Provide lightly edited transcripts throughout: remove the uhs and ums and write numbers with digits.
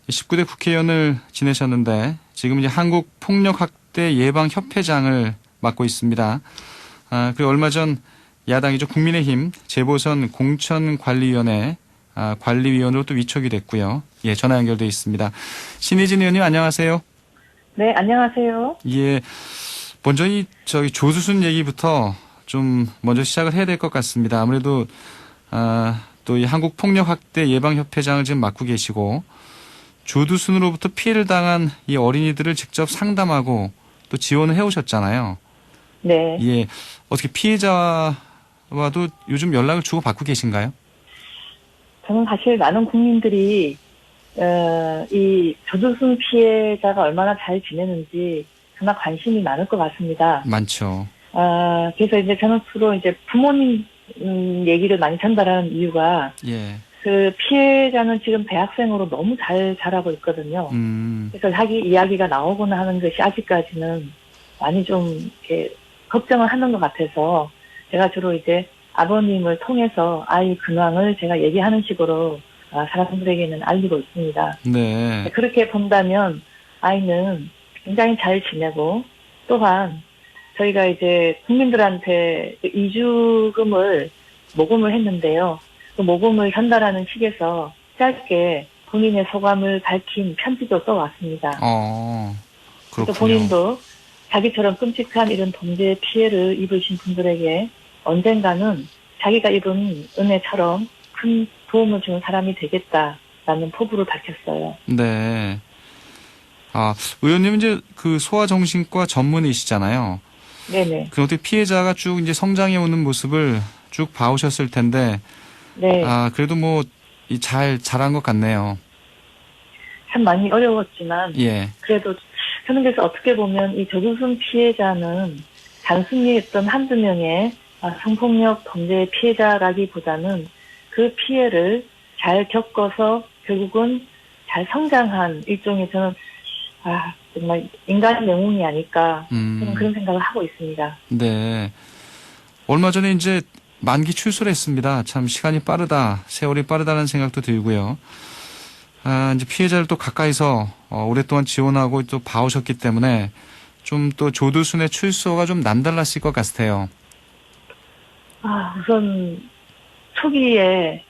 19대 국회의원을 지내셨는데 지금 이제 한국폭력학대예방협회장을 맡고 있습니다. 그리고 얼마 전 야당이죠. 국민의힘 재보선 공천관리위원회 관리위원으로 또 위촉이 됐고요. 예, 전화 연결돼 있습니다. 신희진 의원님 안녕하세요. 네, 안녕하세요. 예, 먼저 저기 조수순 얘기부터 좀 먼저 시작을 해야 될 것 같습니다. 아무래도 또 이 한국폭력학대예방협회장을 지금 맡고 계시고 조두순으로부터 피해를 당한 이 어린이들을 직접 상담하고 또 지원을 해오셨잖아요. 네. 예, 어떻게 피해자와도 요즘 연락을 주고 받고 계신가요? 저는 사실 많은 국민들이 이 조두순 피해자가 얼마나 잘 지내는지 정말 관심이 많을 것 같습니다. 많죠. 그래서 이제 저는 주로 이제 부모님 얘기를 많이 전달하는 이유가 예. 그 피해자는 지금 대학생으로 너무 잘 자라고 있거든요. 그래서 자기 이야기가 나오거나 하는 것이 아직까지는 많이 좀 이렇게 걱정을 하는 것 같아서 제가 주로 이제 아버님을 통해서 아이 근황을 제가 얘기하는 식으로 사람들에게는 알리고 있습니다. 네. 그렇게 본다면 아이는 굉장히 잘 지내고 또한 저희가 이제 국민들한테 이주금을 모금을 했는데요. 그 모금을 전달하는 식에서 짧게 본인의 소감을 밝힌 편지도 써왔습니다. 그렇군요. 또 본인도 자기처럼 끔찍한 이런 범죄 피해를 입으신 분들에게 언젠가는 자기가 입은 은혜처럼 큰 도움을 주는 사람이 되겠다라는 포부를 밝혔어요. 네. 의원님은 이제 그 소아정신과 전문의시잖아요. 네네. 그 어떻게 피해자가 쭉 이제 성장해 오는 모습을 쭉 봐오셨을 텐데, 네. 그래도 뭐 잘 자란 것 같네요. 참 많이 어려웠지만, 예. 그래도 저는 그래서 어떻게 보면 이 조두순 피해자는 단순히 어떤 한두 명의 성폭력 범죄 피해자라기보다는 그 피해를 잘 겪어서 결국은 잘 성장한 일종의 저는 정말 인간의 영웅이 아닐까 저는 그런 생각을 하고 있습니다. 네. 얼마 전에 이제 만기 출소를 했습니다. 참 시간이 빠르다, 세월이 빠르다는 생각도 들고요. 이제 피해자를 또 가까이서 오랫동안 지원하고 또 봐오셨기 때문에 좀 또 조두순의 출소가 좀 남달랐을 것 같아요. 우선 초기에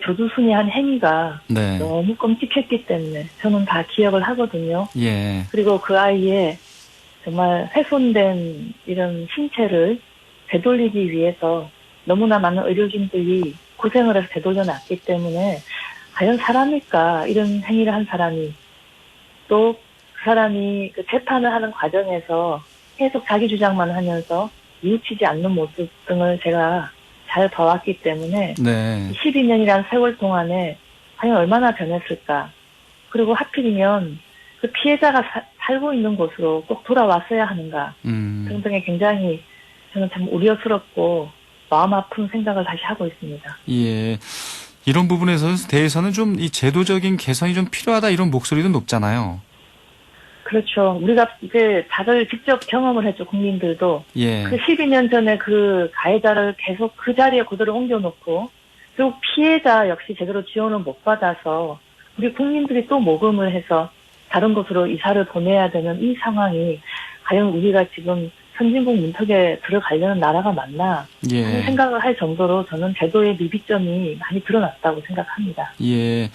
조두순이 한 행위가 네. 너무 끔찍했기 때문에 저는 다 기억을 하거든요. 예. 그리고 그 아이의 정말 훼손된 이런 신체를 되돌리기 위해서 너무나 많은 의료진들이 고생을 해서 되돌려놨기 때문에 과연 사람일까 이런 행위를 한 사람이 또 그 사람이 그 재판을 하는 과정에서 계속 자기 주장만 하면서 뉘우치지 않는 모습 등을 제가 잘 봐왔기 때문에 네. 12년이라는 세월 동안에 과연 얼마나 변했을까. 그리고 하필이면 그 피해자가 살고 있는 곳으로 꼭 돌아왔어야 하는가 등등의 굉장히 저는 참 우려스럽고 마음 아픈 생각을 다시 하고 있습니다. 예. 이런 부분에 대해서는 좀 이 제도적인 개선이 좀 필요하다 이런 목소리도 높잖아요. 그렇죠. 우리가 이제 다들 직접 경험을 했죠. 국민들도. 예. 그 12년 전에 그 가해자를 계속 그 자리에 그대로 옮겨놓고 그리고 피해자 역시 제대로 지원을 못 받아서 우리 국민들이 또 모금을 해서 다른 곳으로 이사를 보내야 되는 이 상황이 과연 우리가 지금 선진국 문턱에 들어가려는 나라가 맞나 하는 생각을 할 정도로 저는 제도의 미비점이 많이 드러났다고 생각합니다. 예.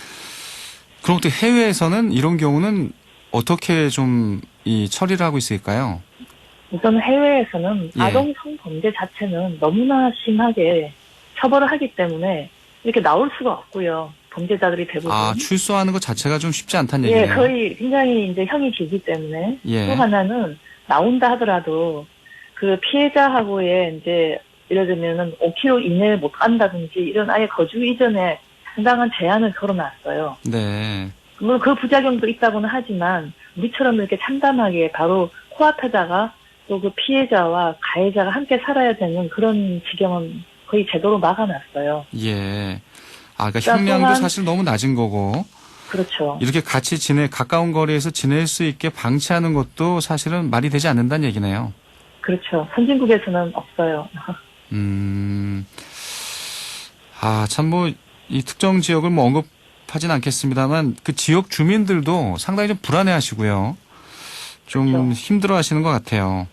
그럼 또 해외에서는 이런 경우는 어떻게 좀 처리를 하고 있을까요? 우선 해외에서는 아동 성범죄 자체는 너무나 심하게 처벌을 하기 때문에 이렇게 나올 수가 없고요. 범죄자들이 대부분. 출소하는 것 자체가 좀 쉽지 않다는 얘기네요. 예, 거의 굉장히 이제 형이 길기 때문에. 또 하나는 나온다 하더라도 그 피해자하고의 이제 예를 들면은 5km 이내에 못 간다든지 이런 아예 거주 이전에 상당한 제한을 걸어놨어요. 네. 물론 그 부작용도 있다고는 하지만 우리처럼 이렇게 참담하게 바로 코앞에다가 또 그 피해자와 가해자가 함께 살아야 되는 그런 지경은 거의 제도로 막아놨어요. 예. 그러니까 형량도 사실 너무 낮은 거고. 그렇죠. 이렇게 같이 가까운 거리에서 지낼 수 있게 방치하는 것도 사실은 말이 되지 않는다는 얘기네요. 그렇죠. 선진국에서는 없어요. 참 이 특정 지역을 언급 하진 않겠습니다만 그 지역 주민들도 상당히 좀 불안해하시고요. 좀 그렇죠. 힘들어하시는 것 같아요.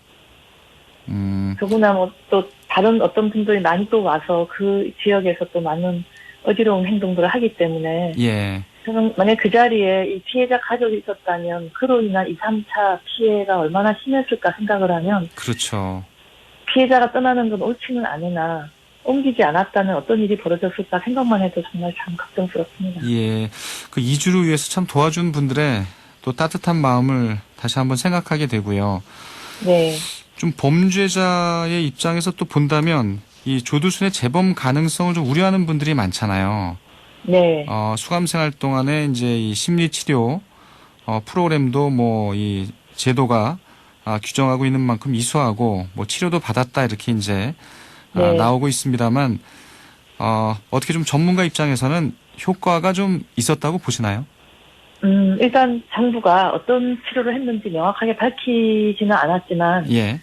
더구나 뭐 또 다른 어떤 분들이 많이 또 와서 그 지역에서 또 많은 어지러운 행동들을 하기 때문에 예, 저는 만약 그 자리에 이 피해자 가족이 있었다면 그로 인한 2, 3차 피해가 얼마나 심했을까 생각을 하면 그렇죠. 피해자가 떠나는 건 옳지는 않으나 옮기지 않았다면 어떤 일이 벌어졌을까 생각만 해도 정말 참 걱정스럽습니다. 예, 그 이주를 위해서 참 도와준 분들의 또 따뜻한 마음을 다시 한번 생각하게 되고요. 네, 좀 범죄자의 입장에서 또 본다면 이 조두순의 재범 가능성을 좀 우려하는 분들이 많잖아요. 네, 수감 생활 동안에 이제 이 심리 치료 프로그램도 뭐 이 제도가 규정하고 있는 만큼 이수하고 뭐 치료도 받았다 이렇게 이제 네. 나오고 있습니다만 어떻게 좀 전문가 입장에서는 효과가 좀 있었다고 보시나요? 일단 정부가 어떤 치료를 했는지 명확하게 밝히지는 않았지만 예,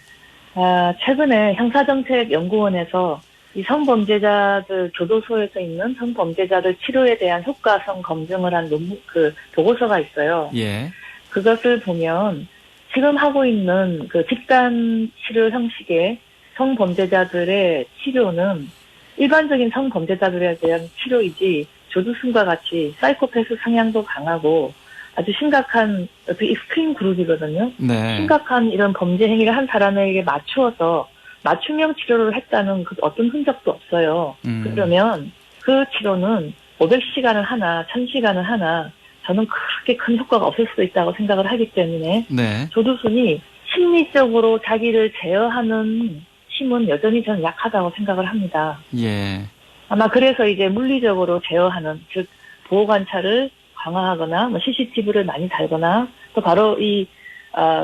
최근에 형사정책연구원에서 이 성범죄자들 교도소에서 있는 성범죄자들 치료에 대한 효과성 검증을 한 논문 그 보고서가 있어요. 예, 그것을 보면 지금 하고 있는 그 집단 치료 형식의 성범죄자들의 치료는 일반적인 성범죄자들에 대한 치료이지 조두순과 같이 사이코패스 성향도 강하고 아주 심각한 어떻게 익스트림 그룹이거든요. 네, 심각한 이런 범죄 행위를 한 사람에게 맞추어서 맞춤형 치료를 했다는 그 어떤 흔적도 없어요. 그러면 그 치료는 500시간을 하나, 1000시간을 하나 저는 그렇게 큰 효과가 없을 수도 있다고 생각을 하기 때문에 네, 조두순이 심리적으로 자기를 제어하는 힘은 여전히 저는 약하다고 생각을 합니다. 예, 아마 그래서 이제 물리적으로 제어하는, 즉 보호 관찰을 강화하거나 뭐 CCTV를 많이 달거나 또 바로 이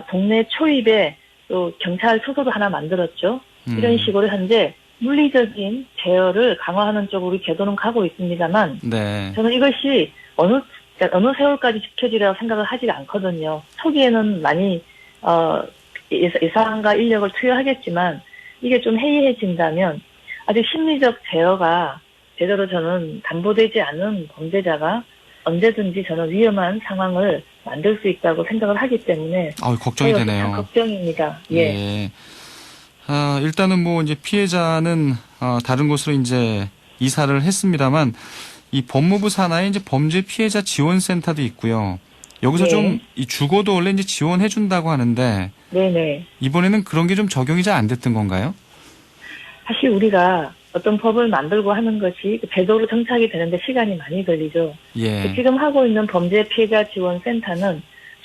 동네 초입에 또 경찰 초소도 하나 만들었죠. 이런 식으로 현재 물리적인 제어를 강화하는 쪽으로 제도는 가고 있습니다만 네, 저는 이것이 어느 세월까지 지켜지리라고 생각을 하지 않거든요. 초기에는 많이 예산과 인력을 투여하겠지만 이게 좀 해이해진다면 아직 심리적 제어가 제대로 저는 담보되지 않은 범죄자가 언제든지 저는 위험한 상황을 만들 수 있다고 생각을 하기 때문에 걱정이 참 되네요. 걱정입니다. 예. 예. 일단은 뭐 이제 피해자는 다른 곳으로 이제 이사를 했습니다만 이 법무부 산하에 이제 범죄 피해자 지원센터도 있고요. 여기서 네. 좀 이 주거도 원래 이제 지원해 준다고 하는데 네네. 이번에는 그런 게 좀 적용이 잘 안 됐던 건가요? 사실 우리가 어떤 법을 만들고 하는 것이 제도로 정착이 되는데 시간이 많이 걸리죠. 예. 지금 하고 있는 범죄 피해자 지원센터는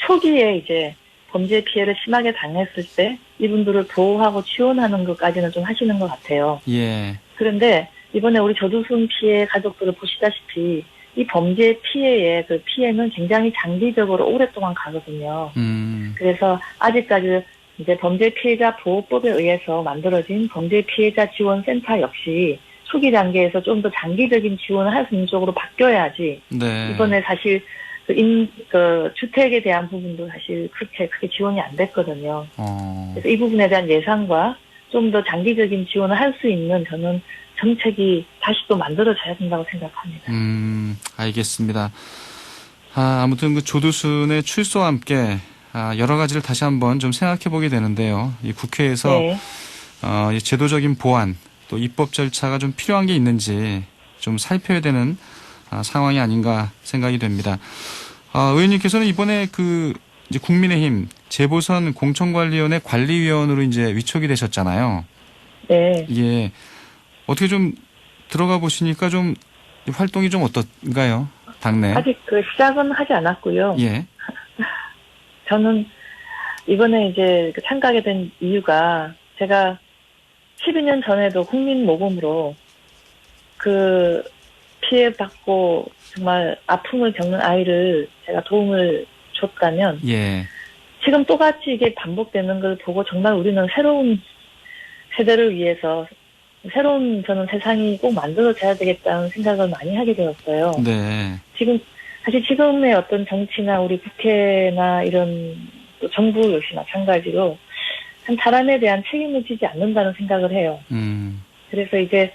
초기에 이제 범죄 피해를 심하게 당했을 때 이분들을 보호하고 지원하는 것까지는 좀 하시는 것 같아요. 예. 그런데 이번에 우리 조두순 피해 가족들을 보시다시피 이 범죄 피해의 그 피해는 굉장히 장기적으로 오랫동안 가거든요. 그래서 아직까지 이제 범죄 피해자 보호법에 의해서 만들어진 범죄 피해자 지원센터 역시 초기 단계에서 좀 더 장기적인 지원을 할 수 있는 쪽으로 바뀌어야지. 네. 이번에 사실 주택에 대한 부분도 사실 그렇게 크게 지원이 안 됐거든요. 그래서 이 부분에 대한 예산과 좀 더 장기적인 지원을 할 수 있는 저는 정책이 다시 또 만들어져야 된다고 생각합니다. 알겠습니다. 아무튼 그 조두순의 출소와 함께 여러 가지를 다시 한번 좀 생각해 보게 되는데요. 이 국회에서 네. 이 제도적인 보완 또 입법 절차가 좀 필요한 게 있는지 좀 살펴야 되는 상황이 아닌가 생각이 됩니다. 의원님께서는 이번에 그 이제 국민의힘 재보선 공천관리위원회 관리위원으로 이제 위촉이 되셨잖아요. 네. 예. 어떻게 좀 들어가 보시니까 좀 활동이 좀 어떤가요? 당내. 아직 그 시작은 하지 않았고요. 예. 저는 이번에 이제 참가하게 된 이유가 제가 12년 전에도 국민 모금으로 그 피해받고 정말 아픔을 겪는 아이를 제가 도움을 줬다면 예. 지금 똑같이 이게 반복되는 걸 보고 정말 우리는 새로운 세대를 위해서 새로운 저는 세상이 꼭 만들어져야 되겠다는 생각을 많이 하게 되었어요. 네. 사실 지금의 어떤 정치나 우리 국회나 이런 또 정부 역시 마찬가지로 한 사람에 대한 책임을 지지 않는다는 생각을 해요. 그래서 이제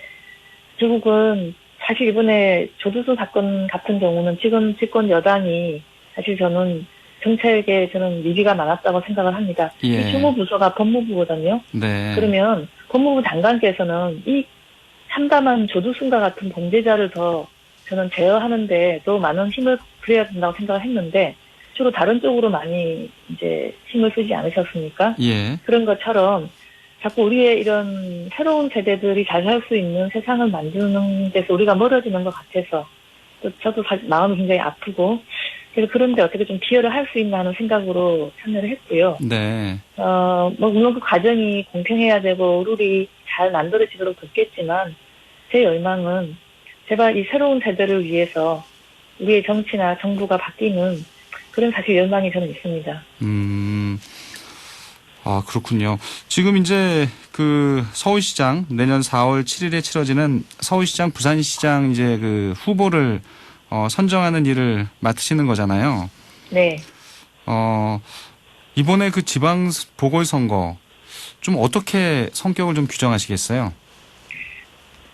결국은 사실 이번에 조두순 사건 같은 경우는 지금 집권 여당이 사실 저는 정책에 저는 위기가 많았다고 생각을 합니다. 예. 이 주무부서가 법무부거든요. 네. 그러면 법무부 장관께서는 이 참담한 조두순과 같은 범죄자를 더 저는 제어하는데 더 많은 힘을 들여야 된다고 생각을 했는데 주로 다른 쪽으로 많이 이제 힘을 쓰지 않으셨습니까? 예. 그런 것처럼 자꾸 우리의 이런 새로운 세대들이 잘 살 수 있는 세상을 만드는 데서 우리가 멀어지는 것 같아서 또 저도 사실 마음이 굉장히 아프고 그래서 그런데 어떻게 좀 기여를 할 수 있나 하는 생각으로 참여를 했고요. 네. 뭐 물론 그 과정이 공평해야 되고 룰이 잘 만들어지도록 돕겠지만 제 열망은 제발 이 새로운 세대를 위해서 우리의 정치나 정부가 바뀌는 그런 사실 열망이 저는 있습니다. 아, 그렇군요. 지금 이제 그 서울시장 내년 4월 7일에 치러지는 서울시장, 부산시장 이제 그 후보를 선정하는 일을 맡으시는 거잖아요. 네. 이번에 그 지방 보궐선거 좀 어떻게 성격을 좀 규정하시겠어요?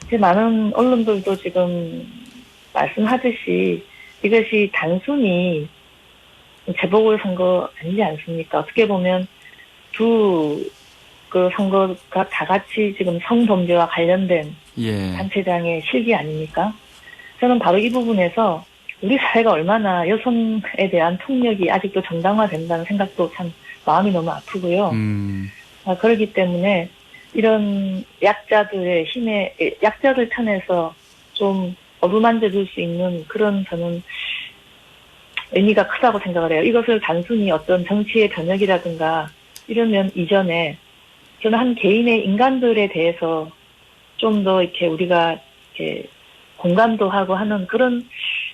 이제 많은 언론들도 지금 말씀하듯이 이것이 단순히 재보궐선거 아니지 않습니까? 어떻게 보면 두 그 선거가 다 같이 지금 성범죄와 관련된 예. 단체장의 실기 아닙니까? 저는 바로 이 부분에서 우리 사회가 얼마나 여성에 대한 폭력이 아직도 정당화된다는 생각도 참 마음이 너무 아프고요. 그렇기 때문에 이런 약자들의 약자들 편에서 좀 어루만져 줄 수 있는 그런 저는 의미가 크다고 생각을 해요. 이것을 단순히 어떤 정치의 변혁이라든가 이러면 이전에 저는 한 개인의 인간들에 대해서 좀 더 이렇게 우리가 이렇게 공감도 하고 하는 그런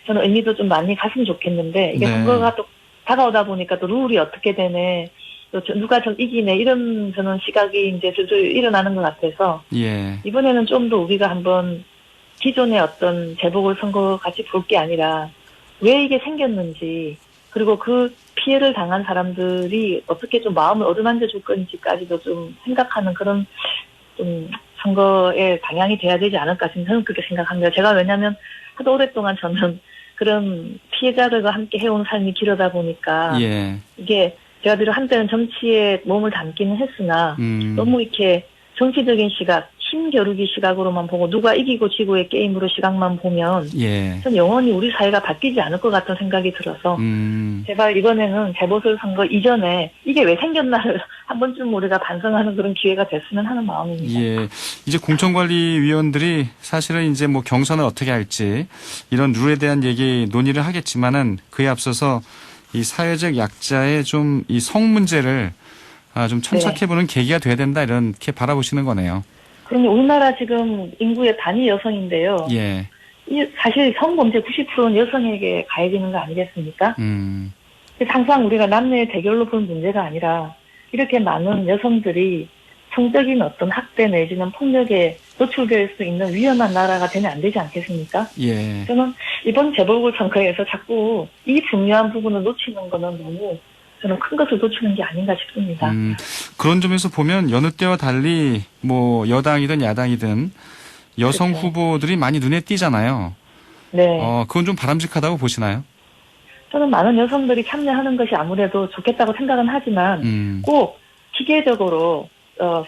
저는 의미도 좀 많이 갔으면 좋겠는데 이게 네. 선거가 또 다가오다 보니까 또 룰이 어떻게 되네 또 누가 좀 이기네 이런 저는 시각이 이제 슬슬 일어나는 것 같아서 예. 이번에는 좀 더 우리가 한번 기존의 어떤 재보궐선거 같이 볼 게 아니라 왜 이게 생겼는지 그리고 그 피해를 당한 사람들이 어떻게 좀 마음을 어루만져 줄 건지까지도 좀 생각하는 그런 좀 선거의 방향이 돼야 되지 않을까 저는 그렇게 생각합니다. 제가 왜냐하면 하도 오랫동안 저는 그런 피해자들과 함께 해온 삶이 길어다 보니까 예. 이게 제가 비록 한때는 정치에 몸을 담기는 했으나 너무 이렇게 정치적인 시각, 힘겨루기 시각으로만 보고 누가 이기고 지고의 게임으로 시각만 보면 예. 전 영원히 우리 사회가 바뀌지 않을 것 같은 생각이 들어서 제발 이번에는 재보궐선거 이전에 이게 왜 생겼나를 한 번쯤 우리가 반성하는 그런 기회가 됐으면 하는 마음입니다. 예. 이제 공천관리위원들이 사실은 이제 뭐 경선을 어떻게 할지 이런 룰에 대한 얘기 논의를 하겠지만은 그에 앞서서 이 사회적 약자의 좀 이 성 문제를 좀 천착해보는 계기가 돼야 된다 이렇게 바라보시는 거네요. 그럼 우리나라 지금 인구의 단위 여성인데요. 예. 이 사실 성범죄 90%는 여성에게 가해지는 거 아니겠습니까? 그래서 항상 우리가 남녀의 대결로 본 문제가 아니라 이렇게 많은 여성들이 성적인 어떤 학대 내지는 폭력에 노출될 수 있는 위험한 나라가 되면 안 되지 않겠습니까? 예. 저는 이번 재보궐선거에서 자꾸 이 중요한 부분을 놓치는 거는 너무 저는 큰 것을 놓치는 게 아닌가 싶습니다. 그런 점에서 보면 여느 때와 달리 뭐 여당이든 야당이든 여성 그렇죠. 후보들이 많이 눈에 띄잖아요. 네. 그건 좀 바람직하다고 보시나요? 저는 많은 여성들이 참여하는 것이 아무래도 좋겠다고 생각은 하지만 꼭 기계적으로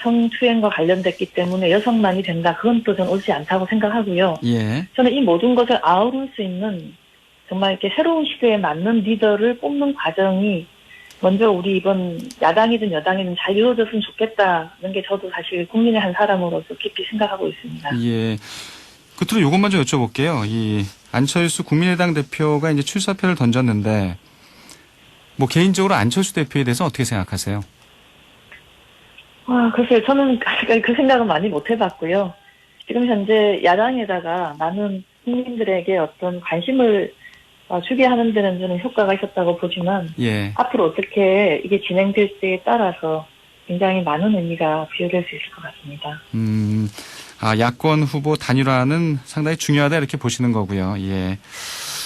성추행과 관련됐기 때문에 여성만이 된다. 그건 또 저는 옳지 않다고 생각하고요. 예. 저는 이 모든 것을 아우를 수 있는 정말 이렇게 새로운 시대에 맞는 리더를 뽑는 과정이 먼저 우리 이번 야당이든 여당이든 잘 이루어졌으면 좋겠다는 게 저도 사실 국민의 한 사람으로서 깊이 생각하고 있습니다. 예. 끝으로 이것만 좀 여쭤볼게요. 이 안철수 국민의당 대표가 이제 출사표를 던졌는데 뭐 개인적으로 안철수 대표에 대해서 어떻게 생각하세요? 글쎄요. 저는 그 생각은 많이 못 해봤고요. 지금 현재 야당에다가 많은 국민들에게 어떤 관심을 주게 하는 데는 저는 효과가 있었다고 보지만 예. 앞으로 어떻게 이게 진행될지에 따라서 굉장히 많은 의미가 부여될 수 있을 것 같습니다. 야권 후보 단일화는 상당히 중요하다 이렇게 보시는 거고요. 예.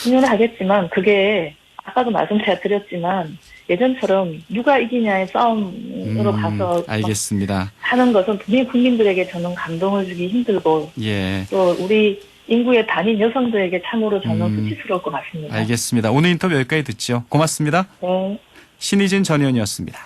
중요하겠지만 그게 아까도 말씀드렸지만 예전처럼 누가 이기냐의 싸움으로 가서 알겠습니다. 하는 것은 분명히 국민들에게 저는 감동을 주기 힘들고 예. 또 우리 인구의 단인 여성들에게 참으로 저는 음. 수치스러울 것 같습니다. 알겠습니다. 오늘 인터뷰 여기까지 듣죠. 고맙습니다. 네. 신희진 전 의원이었습니다.